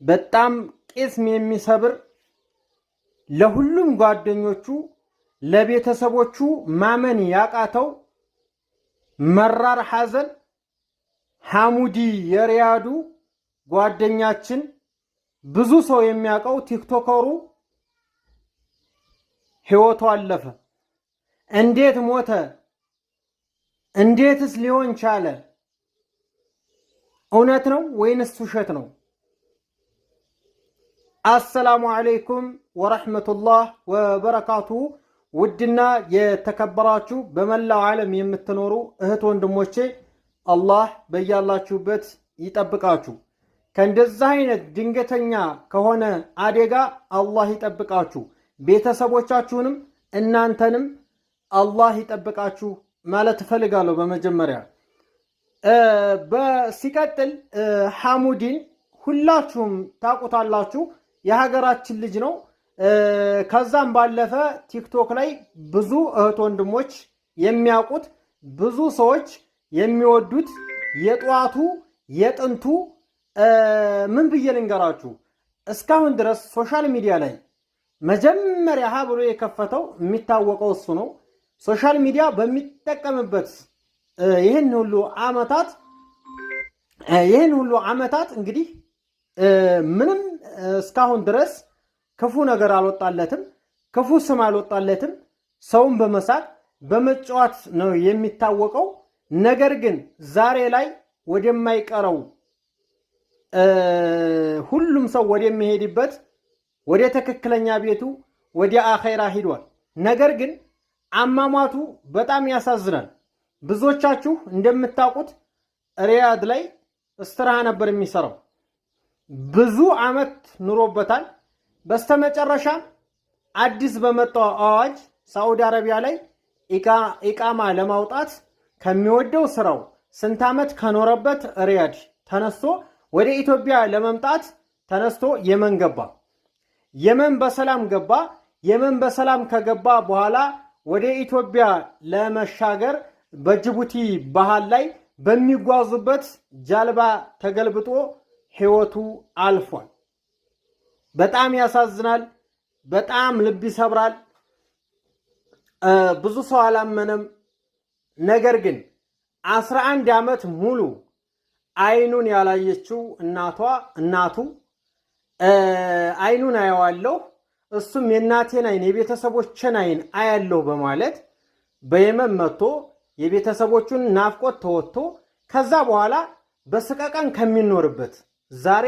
በጣም ቅስም የሚሰብር ለሁሉም ጓደኞቹ ለቤተሰቦቹ ማመን ያቃተው መራር ሐዘን ሐሙዲ የሪያዱ ጓደኛችን ብዙ ሰው የሚያውቀው ቲክቶከሩ ህይወቱ አለፈ። እንዴት ሞተ? እንዴትስ ሊሆን ቻለ? እውነት ነው ወይንስ ውሸት ነው? አሰላሙ አለይኩም ወራህመቱላህ ወበረካቱሁ። ውድና የተከበራችሁ በመላው ዓለም የምትኖሩ እህት ወንድሞቼ አላህ በያላችሁበት ይጠብቃችሁ። ከእንደዚህ አይነት ድንገተኛ ከሆነ አደጋ አላህ ይጠብቃችሁ። ቤተሰቦቻችሁንም እናንተንም አላህ ይጠብቃችሁ ማለት እፈልጋለሁ። በመጀመሪያ ሲቀጥል ሐሙዲን ሁላችሁም ታውቁታላችሁ። የሀገራችን ልጅ ነው። ከዛም ባለፈ ቲክቶክ ላይ ብዙ እህት ወንድሞች የሚያውቁት ብዙ ሰዎች የሚወዱት የጧቱ የጥንቱ ምን ብዬ ልንገራችሁ፣ እስካሁን ድረስ ሶሻል ሚዲያ ላይ መጀመሪያ ብሎ የከፈተው የሚታወቀው እሱ ነው። ሶሻል ሚዲያ በሚጠቀምበት ይህን ሁሉ ዓመታት እንግዲህ ምንም እስካሁን ድረስ ክፉ ነገር አልወጣለትም፣ ክፉ ስም አልወጣለትም። ሰውን በመሳቅ በመጫወት ነው የሚታወቀው። ነገር ግን ዛሬ ላይ ወደማይቀረው ሁሉም ሰው ወደሚሄድበት ወደ ትክክለኛ ቤቱ ወደ አኼራ ሂዷል። ነገር ግን አሟሟቱ በጣም ያሳዝናል። ብዙዎቻችሁ እንደምታውቁት ሪያድ ላይ እስትራሃ ነበር የሚሰራው። ብዙ ዓመት ኑሮበታል። በስተመጨረሻ አዲስ በመጣው አዋጅ ሳዑዲ አረቢያ ላይ ኢቃማ ለማውጣት ከሚወደው ስራው ስንት ዓመት ከኖረበት ሪያድ ተነስቶ ወደ ኢትዮጵያ ለመምጣት ተነስቶ የመን ገባ። የመን በሰላም ገባ። የመን በሰላም ከገባ በኋላ ወደ ኢትዮጵያ ለመሻገር በጅቡቲ ባህር ላይ በሚጓዙበት ጃልባ ተገልብጦ ህይወቱ አልፏል። በጣም ያሳዝናል። በጣም ልብ ይሰብራል። ብዙ ሰው አላመነም። ነገር ግን 11 ዓመት ሙሉ አይኑን ያላየችው እናቱ አይኑን አየዋለሁ፣ እሱም የእናቴን አይን የቤተሰቦችን አይን አያለሁ በማለት በየመን መጥቶ የቤተሰቦቹን ናፍቆት ተወጥቶ ከዛ በኋላ በስቀቀን ከሚኖርበት ዛሬ